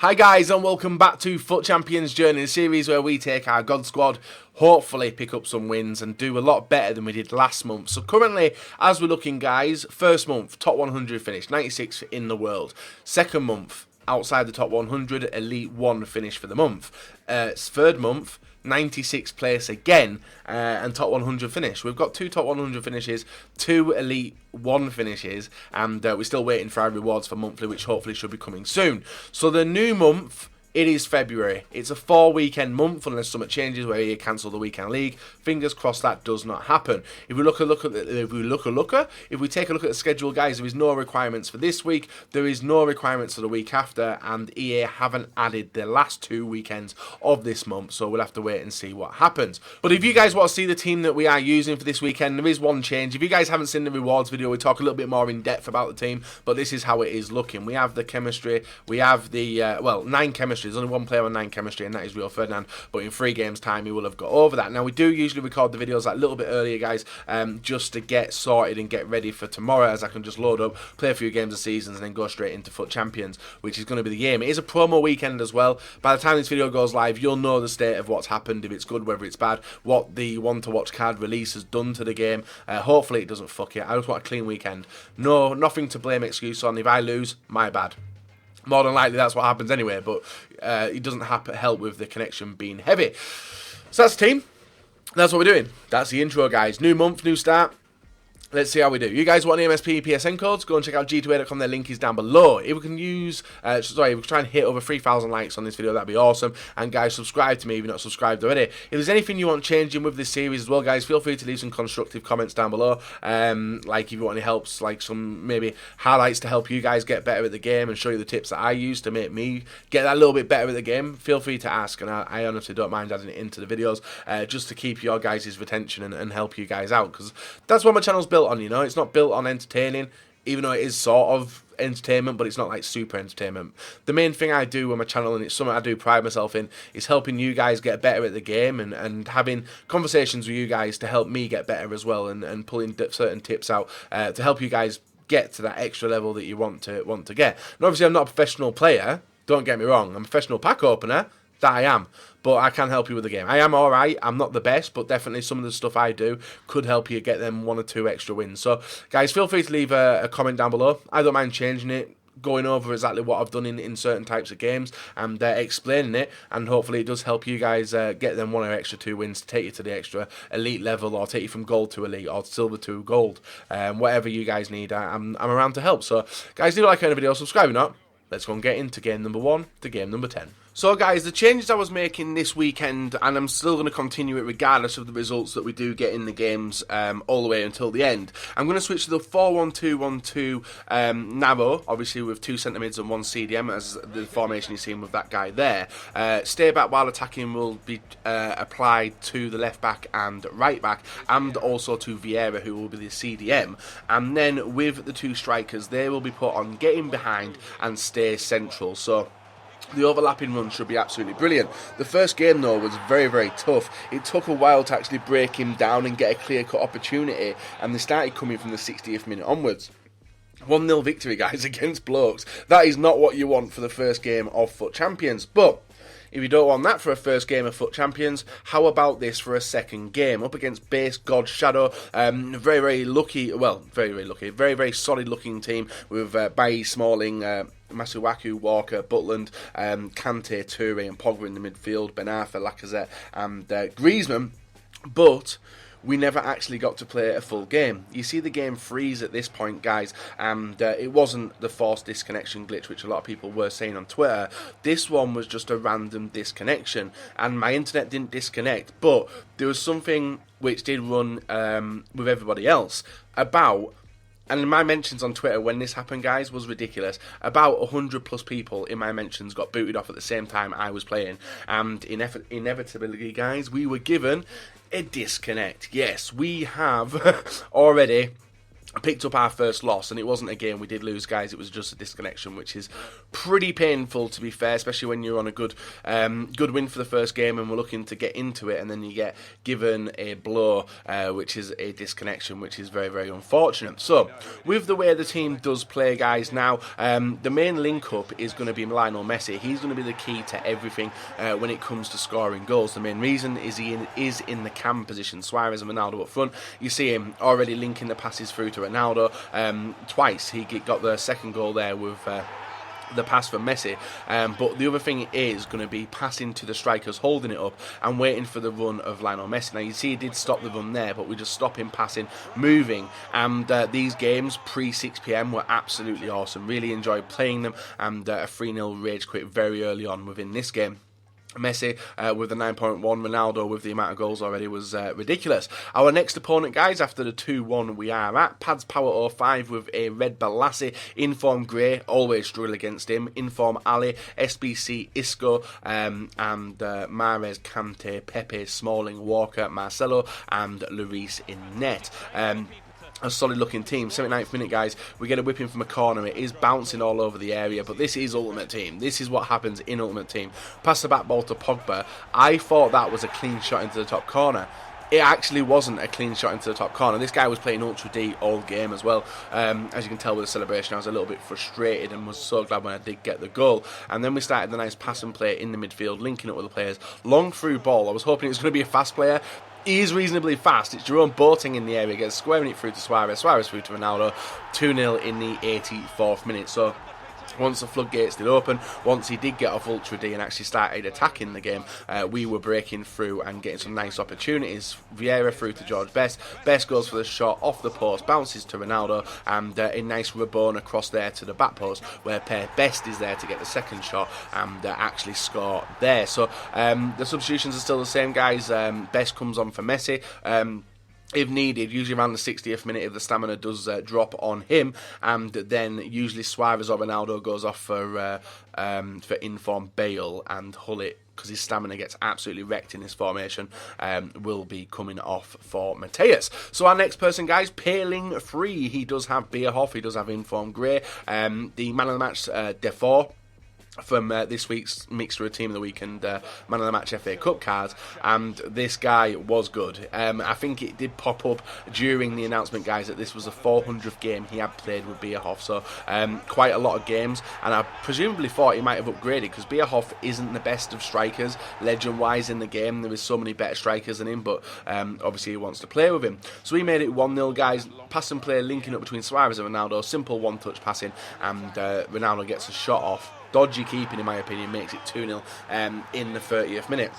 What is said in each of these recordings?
Hi guys and welcome back to FUT Champions Journey, the series where we take our God squad, hopefully pick up some wins and do a lot better than we did last month. So currently, as we're looking guys, first month, top 100 finish, 96th in the world. Second month, outside the top 100, Elite 1 finish for the month. Third month, 96th place again, and top 100 finish. We've got 2 top 100 finishes, 2 Elite 1 finishes, and we're still waiting for our rewards for monthly, which hopefully should be coming soon. So the new month, it is February. It's a 4-weekend month unless something changes where you cancel the weekend league. Fingers crossed that does not happen. If we take a look at the schedule, guys, there is no requirements for this week. There is no requirements for the week after, and EA haven't added the last 2 weekends of this month, so we'll have to wait and see what happens. But if you guys want to see the team that we are using for this weekend, there is one change. If you guys haven't seen the rewards video, we talk a little bit more in depth about the team, but this is how it is looking. We have the chemistry. We have the 9 chemistry. There's only one player on 9 chemistry, and that is Rio Ferdinand. But in 3 games' time, he will have got over that. Now, we do usually record the videos a little bit earlier, guys, just to get sorted and get ready for tomorrow, as I can just load up, play a few games of seasons, and then go straight into FUT Champions, which is going to be the game. It is a promo weekend as well. By the time this video goes live, you'll know the state of what's happened, if it's good, whether it's bad, what the one-to-watch card release has done to the game. Hopefully, it doesn't fuck it. I just want a clean weekend. No, nothing to blame excuse on. If I lose, my bad. More than likely, that's what happens anyway, but it doesn't help with the connection being heavy. So that's the team. That's what we're doing. That's the intro, guys. New month, new start. Let's see how we do. You guys want EMSP PSN codes? Go and check out g2a.com. Their link is down below. If we can use, if we can try and hit over 3,000 likes on this video, that'd be awesome. And guys, subscribe to me if you're not subscribed already. If there's anything you want changing with this series as well, guys, feel free to leave some constructive comments down below. Like if you want any helps, like some maybe highlights to help you guys get better at the game and show you the tips that I use to make me get that little bit better at the game. Feel free to ask, and I honestly don't mind adding it into the videos, just to keep your guys' retention and help you guys out, because that's what my channel's built on, you know. It's not built on entertaining, even though it is sort of entertainment, but it's not like super entertainment. The main thing I do with my channel, and it's something I do pride myself in, is helping you guys get better at the game, and having conversations with you guys to help me get better as well, and pulling certain tips out to help you guys get to that extra level that you want to get. And obviously I'm not a professional player, don't get me wrong. I'm a professional pack opener, that I am, but I can help you with the game. I am alright, I'm not the best, but definitely some of the stuff I do could help you get them 1 or 2 extra wins. So guys, feel free to leave a comment down below. I don't mind changing it, going over exactly what I've done in certain types of games, and explaining it, and hopefully it does help you guys get them 1 or extra 2 wins to take you to the extra elite level, or take you from gold to elite, or silver to gold. Whatever you guys need, I'm around to help. So guys, do like the video, subscribe or not. Let's go and get into game number 1 to game number 10. So guys, the changes I was making this weekend, and I'm still going to continue it regardless of the results that we do get in the games all the way until the end. I'm going to switch to the 4-1-2-1-2 narrow, obviously with 2 centre mids and 1 CDM, as the formation you've seen with that guy there. Stay back while attacking will be applied to the left back and right back, and also to Vieira, who will be the CDM. And then with the 2 strikers, they will be put on getting behind and stay central. So the overlapping run should be absolutely brilliant. The first game, though, was very, very tough. It took a while to actually break him down and get a clear-cut opportunity, and they started coming from the 60th minute onwards. 1-0 victory, guys, against Blokes. That is not what you want for the first game of FUT Champions, but if you don't want that for a first game of FUT Champions, how about this for a second game? Up against Base God Shadow. Very, very lucky. Well, very, very lucky. Very, very solid looking team with Bailly, Smalling, Masuaku, Walker, Butland, Kante, Toure and Pogba in the midfield, Ben Arfa, Lacazette and Griezmann. But we never actually got to play a full game. You see the game freeze at this point, guys, and it wasn't the forced disconnection glitch, which a lot of people were saying on Twitter. This one was just a random disconnection, and my internet didn't disconnect, but there was something which did run with everybody else about. And my mentions on Twitter when this happened, guys, was ridiculous. About 100 plus people in my mentions got booted off at the same time I was playing. And inevitably, guys, we were given a disconnect. Yes, we have already picked up our first loss, and it wasn't a game we did lose, guys. It was just a disconnection, which is pretty painful, to be fair, especially when you're on a good win for the first game and we're looking to get into it, and then you get given a blow, which is a disconnection, which is very, very unfortunate. So with the way the team does play, guys, now the main link up is going to be Lionel Messi. He's going to be the key to everything when it comes to scoring goals. The main reason is he is in the cam position. Suarez and Ronaldo up front. You see him already linking the passes through to Ronaldo twice. He got the second goal there with the pass from Messi, but the other thing is going to be passing to the strikers, holding it up and waiting for the run of Lionel Messi. Now you see he did stop the run there, but we just stop him passing, moving, and these games pre 6 PM were absolutely awesome. Really enjoyed playing them, and a 3-0 rage quit very early on within this game. Messi with the 9.1, Ronaldo with the amount of goals already was ridiculous. Our next opponent, guys, after the 2-1 we are at, Pads Power 05 with a red Balassi, Inform Gray, always struggle against him, Inform Ali, SBC Isco, and Mahrez, Kante, Pepe, Smalling, Walker, Marcelo, and Lloris in net. A solid looking team. 79th minute, guys, we get a whipping from a corner. It is bouncing all over the area, but this is Ultimate Team. This is what happens in Ultimate Team. Pass the back ball to Pogba. I thought that was a clean shot into the top corner. It actually wasn't a clean shot into the top corner. This guy was playing Ultra D all game as well. As you can tell with the celebration, I was a little bit frustrated and was so glad when I did get the goal. And then we started the nice pass and play in the midfield, linking up with the players. Long through ball. I was hoping it was going to be a fast player. He is reasonably fast. It's Jerome Boateng in the area, gets squaring it through to Suarez. Suarez through to Ronaldo. 2-0 in the 84th minute. So once the floodgates did open, once he did get off Ultra D and actually started attacking the game, we were breaking through and getting some nice opportunities. Vieira through to George Best. Best goes for the shot off the post, bounces to Ronaldo, and a nice Rabona across there to the back post, where Best is there to get the second shot and actually score there. So the substitutions are still the same, guys. Best comes on for Messi. If needed, usually around the 60th minute if the stamina does drop on him, and then usually Suarez or Ronaldo goes off for Inform Bale, and Hullet, because his stamina gets absolutely wrecked in this formation, will be coming off for Mateus. So our next person, guys, Paling Free. He does have Bierhoff, he does have Inform Grey. The man of the match, Defoe, from this week's Mixed Team of the Week and Man of the Match FA Cup cards, and this guy was good. I think it did pop up during the announcement, guys, that this was the 400th game he had played with Bierhoff, so quite a lot of games, and I presumably thought he might have upgraded, because Bierhoff isn't the best of strikers legend-wise in the game. There is so many better strikers than him, but obviously he wants to play with him. So he made it 1-0, guys. Pass and play linking up between Suarez and Ronaldo, simple one-touch passing, and Ronaldo gets a shot off. Dodgy keeping, in my opinion, makes it 2-0 in the 30th minute.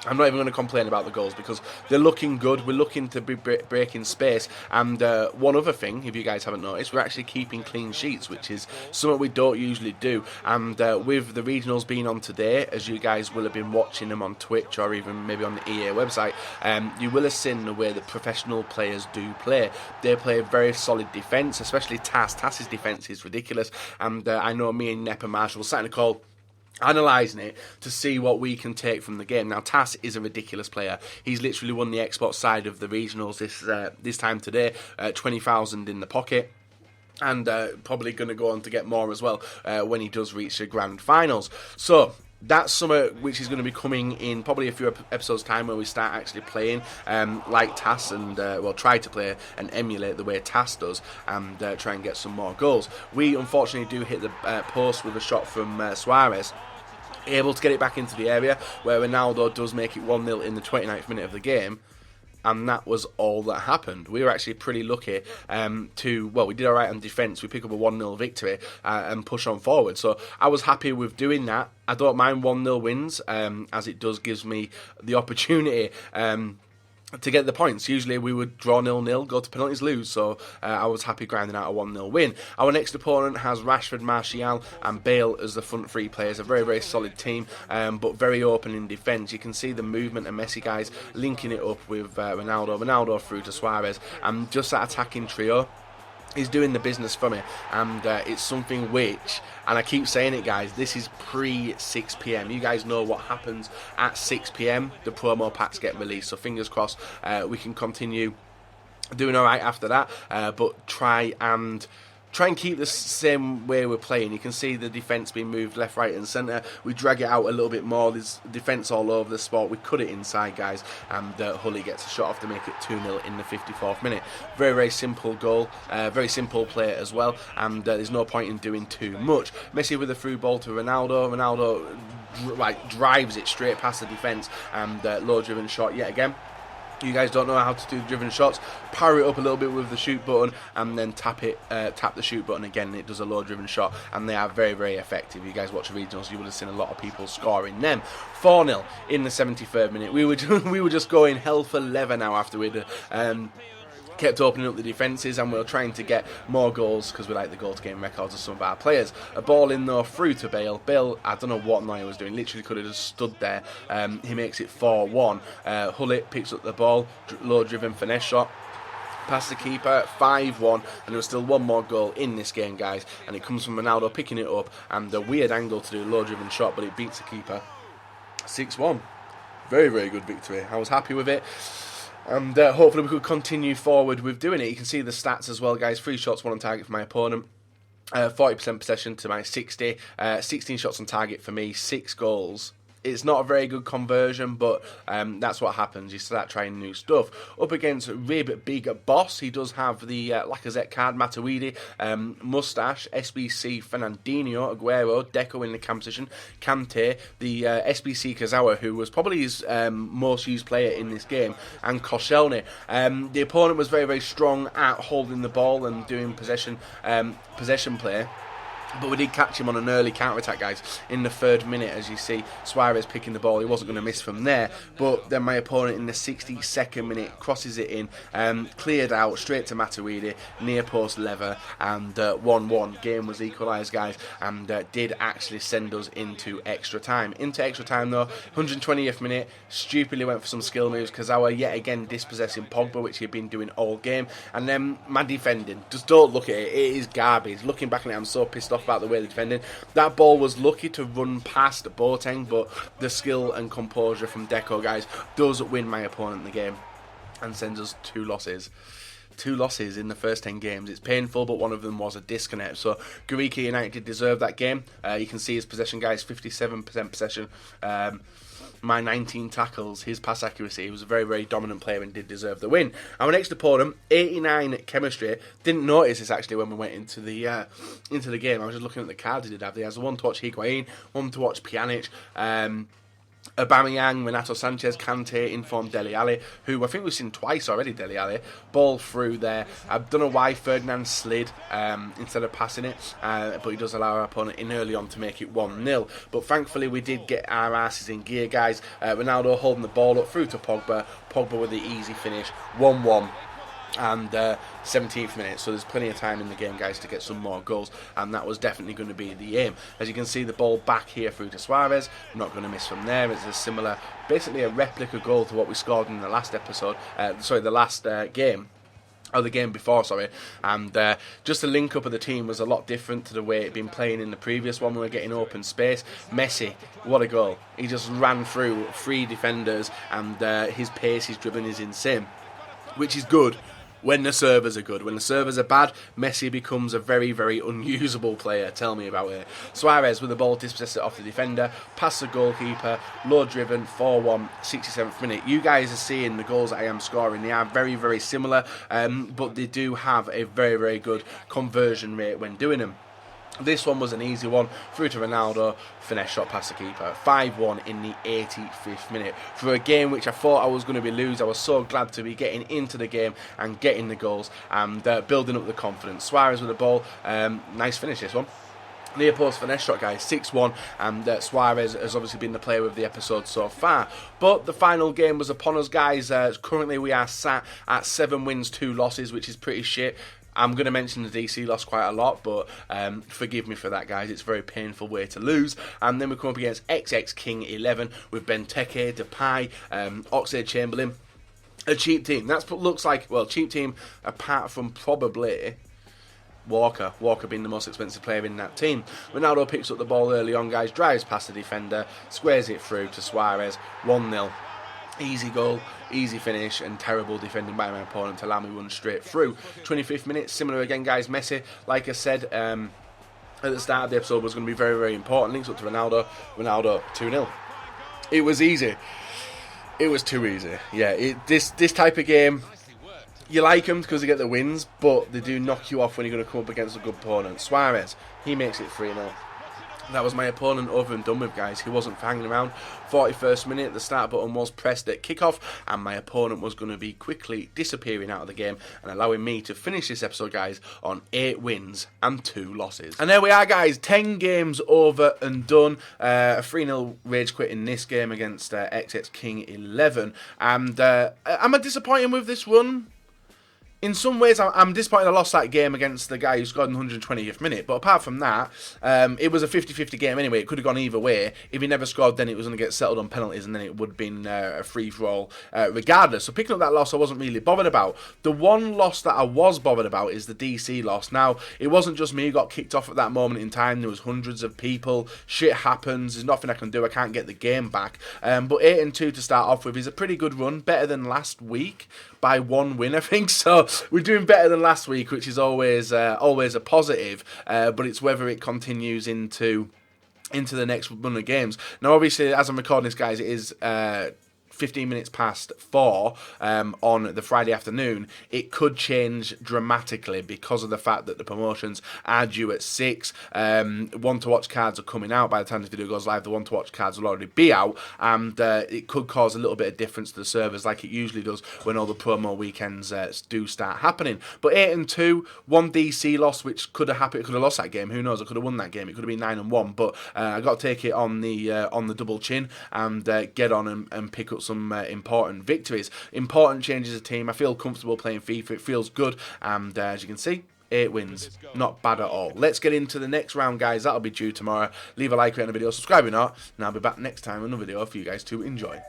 I'm not even going to complain about the goals because they're looking good. We're looking to be breaking space. And one other thing, if you guys haven't noticed, we're actually keeping clean sheets, which is something we don't usually do. And with the regionals being on today, as you guys will have been watching them on Twitch or even maybe on the EA website, you will have seen the way that professional players do play. They play a very solid defence, especially Tass. Tass's defence is ridiculous. And I know me and Nep and Marshall sat in a call analysing it to see what we can take from the game. Now, Tass is a ridiculous player. He's literally won the Xbox side of the regionals this time today, 20,000 in the pocket. And probably going to go on to get more as well when he does reach the grand finals. So that's something which is going to be coming in probably a few episodes time, where we start actually playing like Tass, and try to play and emulate the way Tass does, and try and get some more goals. We unfortunately do hit the post with a shot from Suarez, able to get it back into the area, where Ronaldo does make it 1-0 in the 29th minute of the game. And that was all that happened. We were actually pretty lucky we did alright on defence. We pick up a 1-0 victory and push on forward. So I was happy with doing that. I don't mind 1-0 wins, as it does gives me the opportunity to get the points. Usually we would draw 0-0, go to penalties, lose, so I was happy grinding out a 1-0 win. Our next opponent has Rashford, Martial and Bale as the front three players. A very, very solid team, but very open in defence. You can see the movement and Messi, guys, linking it up with Ronaldo through to Suarez, and just that attacking trio is doing the business for me, and it's something which, and I keep saying it, guys, this is pre-6 PM. You guys know what happens at 6 PM. The promo packs get released, so fingers crossed we can continue Doing alright after that, but try and keep the same way we're playing. You can see the defence being moved left, right and centre. We drag it out a little bit more. There's defence all over the spot. We cut it inside, guys, and Hully gets a shot off to make it 2-0 in the 54th minute. Very, very simple goal. Very simple play as well, and there's no point in doing too much. Messi with a through ball to Ronaldo. Ronaldo drives it straight past the defence, and low driven shot yet again. You guys don't know how to do the driven shots. Power it up a little bit with the shoot button, and then tap the shoot button again, and it does a low driven shot, and they are very, very effective. You guys watch regionals, you would have seen a lot of people scoring them. 4-0 in the 73rd minute. We were just going hell for leather now after we'd kept opening up the defences, and we were trying to get more goals because we like the goal-to-game records of some of our players. A ball in though through to Bale. Bale, I don't know what Neuer was doing, literally could have just stood there. He makes it 4-1. Hullet picks up the ball, low-driven finesse shot. Past the keeper, 5-1, and there was still one more goal in this game, guys, and it comes from Ronaldo picking it up, and a weird angle to do a low-driven shot, but it beats the keeper. 6-1. Very, very good victory. I was happy with it. And hopefully we could continue forward with doing it. You can see the stats as well, guys. 3 shots, 1 on target for my opponent. 40% possession to my 60. 16 shots on target for me. 6 goals. It's not a very good conversion, but that's what happens. You start trying new stuff. Up against Rib Big Boss, he does have the Lacazette card, Matuidi, Mustache, SBC, Fernandinho, Aguero, Deco in the competition, Kante, the SBC Kazawa, who was probably his most used player in this game, and Koscielny. The opponent was very, very strong at holding the ball and doing possession play. But we did catch him on an early counter-attack, guys, in the 3rd minute, as you see. Suarez picking the ball. He wasn't going to miss from there. But then my opponent in the 62nd minute crosses it in, cleared out, straight to Matuidi, near post lever, and 1-1. Game was equalised, guys, and did actually send us into extra time. Into extra time, though, 120th minute, stupidly went for some skill moves. Kazawa yet again dispossessing Pogba, which he'd been doing all game. And then my defending. Just don't look at it. It is garbage. Looking back at it, I'm so pissed off about the way they're defending. That ball was lucky to run past Boateng, but the skill and composure from Deco, guys, does win my opponent the game and sends us 2 losses. 2 losses in the first 10 games. It's painful, but one of them was a disconnect. So Gurika United did deserve that game. You can see his possession, guys, 57% possession. My 19 tackles, his pass accuracy. He was a very, very dominant player and did deserve the win. Our next opponent, 89 chemistry. Didn't notice this actually when we went into the game. I was just looking at the cards he did have. He has one to watch Higuain, one to watch Pjanic, Aubameyang, Renato Sanchez, Kante, informed Dele Alli, who I think we've seen twice already, Dele Alli. Ball through there. I don't know why Ferdinand slid instead of passing it, but he does allow our opponent in early on to make it 1-0. But thankfully we did get our asses in gear, guys. Ronaldo holding the ball up through to Pogba. Pogba with the easy finish, 1-1. And 17th minute, so there's plenty of time in the game, guys, to get some more goals, and that was definitely going to be the aim. As you can see, the ball back here through to Suarez, not going to miss from there. It's a similar, basically a replica goal to what we scored in the last episode, the last game. Oh, the game before, sorry. And just the link up of the team was a lot different to the way it'd been playing in the previous one. We were getting open space. Messi, what a goal. He just ran through 3 defenders, and his pace, his dribbling is insane, which is good when the servers are good. When the servers are bad, Messi becomes a very, very unusable player. Tell me about it. Suarez with the ball dispossessed it off the defender, past the goalkeeper, low driven, 4-1, 67th minute. You guys are seeing the goals that I am scoring. They are very, very similar, but they do have a very, very good conversion rate when doing them. This one was an easy one, through to Ronaldo, finesse shot past the keeper. 5-1 in the 85th minute. For a game which I thought I was going to be losing, I was so glad to be getting into the game and getting the goals and building up the confidence. Suarez with the ball, nice finish this one. Near post finesse shot, guys, 6-1, and Suarez has obviously been the player of the episode so far. But the final game was upon us, guys. Currently we are sat at 7 wins, 2 losses, which is pretty shit. I'm going to mention the DC loss quite a lot, but forgive me for that, guys. It's a very painful way to lose. And then we come up against XX King 11 with Benteke, Depay, Oxlade-Chamberlain. A cheap team. That's what looks like, well, cheap team apart from probably Walker being the most expensive player in that team. Ronaldo picks up the ball early on, guys, drives past the defender, squares it through to Suarez, 1-0. Easy goal, easy finish, and terrible defending by my opponent to allow me run straight through. 25th minute, similar again, guys. Messi, like I said at the start of the episode, was going to be very, very important. Links up to Ronaldo. Ronaldo 2-0. It was easy. It was too easy. Yeah, this type of game, you like them because they get the wins, but they do knock you off when you're going to come up against a good opponent. Suarez, he makes it 3-0. That was my opponent over and done with, guys. He wasn't hanging around. 41st minute, the start button was pressed at kickoff, and my opponent was going to be quickly disappearing out of the game and allowing me to finish this episode, guys, on 8 wins and 2 losses. And there we are, guys. 10 games over and done. A 3-0 rage quit in this game against XX King 11. And am I disappointed with this run? In some ways, I'm disappointed I lost that game against the guy who scored in the 120th minute. But apart from that, it was a 50-50 game anyway. It could have gone either way. If he never scored, then it was going to get settled on penalties, and then it would have been a free-for-all regardless. So picking up that loss, I wasn't really bothered about. The one loss that I was bothered about is the DC loss. Now, it wasn't just me who got kicked off at that moment in time. There was hundreds of people. Shit happens. There's nothing I can do. I can't get the game back. But 8-2 to start off with is a pretty good run. Better than last week by 1 win, I think. So we're doing better than last week, which is always a positive. But it's whether it continues into the next run of games. Now, obviously, as I'm recording this, guys, it is 15 minutes past 4 on the Friday afternoon. It could change dramatically because of the fact that the promotions are due at 6. Want-to-watch cards are coming out. By the time this video goes live, the want-to-watch cards will already be out, and it could cause a little bit of difference to the servers like it usually does when all the promo weekends do start happening. But 8-2, 1 DC loss, which could have happened. It could have lost that game. Who knows? I could have won that game. It could have been 9-1, but I got to take it on the double chin and get on and pick up some important victories. Important changes of team. I feel comfortable playing FIFA. It feels good, and as you can see, 8 wins. Not bad at all. Let's get into the next round, guys. That'll be due tomorrow. Leave a like on the video, subscribe if not, and I'll be back next time with another video for you guys to enjoy.